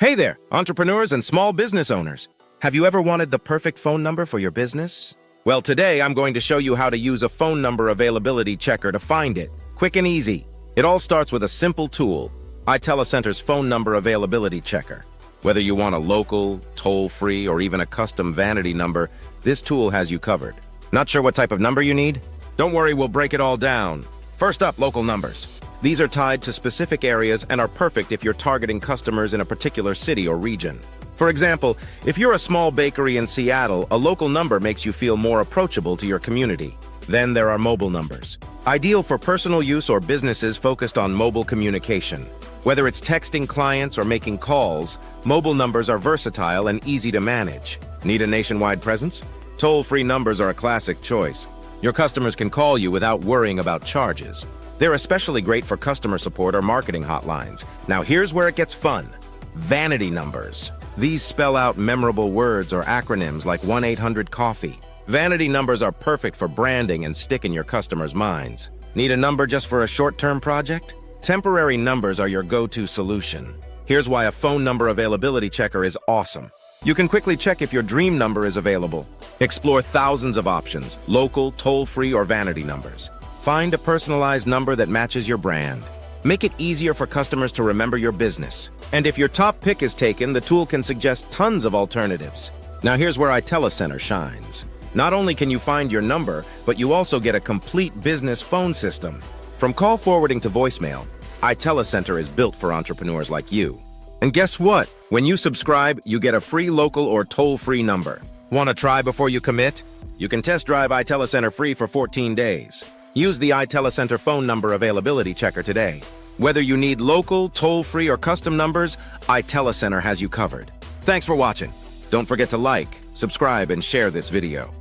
Hey there, entrepreneurs and small business owners. Have you ever wanted the perfect phone number for your business? Well, today I'm going to show you how to use a phone number availability checker to find it, quick and easy. It all starts with a simple tool, iTeleCenter's phone number availability checker. Whether you want a local, toll-free, or even a custom vanity number, this tool has you covered. Not sure what type of number you need? Don't worry, we'll break it all down. First up, local numbers. These are tied to specific areas and are perfect if you're targeting customers in a particular city or region. For example, if you're a small bakery in Seattle, a local number makes you feel more approachable to your community. Then there are mobile numbers. Ideal for personal use or businesses focused on mobile communication. Whether it's texting clients or making calls, mobile numbers are versatile and easy to manage. Need a nationwide presence? Toll-free numbers are a classic choice. Your customers can call you without worrying about charges. They're especially great for customer support or marketing hotlines. Now here's where it gets fun. Vanity numbers. These spell out memorable words or acronyms like 1-800-COFFEE. Vanity numbers are perfect for branding and stick in your customers' minds. Need a number just for a short-term project? Temporary numbers are your go-to solution. Here's why a phone number availability checker is awesome. You can quickly check if your dream number is available. Explore thousands of options, local, toll-free, or vanity numbers. Find a personalized number that matches your brand. Make it easier for customers to remember your business. And if your top pick is taken, the tool can suggest tons of alternatives. Now here's where iTeleCenter shines. Not only can you find your number, but you also get a complete business phone system. From call forwarding to voicemail, iTeleCenter is built for entrepreneurs like you. And guess what? When you subscribe, you get a free local or toll-free number. Want to try before you commit? You can test drive iTeleCenter free for 14 days. Use the iTeleCenter phone number availability checker today. Whether you need local, toll-free, or custom numbers, iTeleCenter has you covered. Thanks for watching. Don't forget to like, subscribe, and share this video.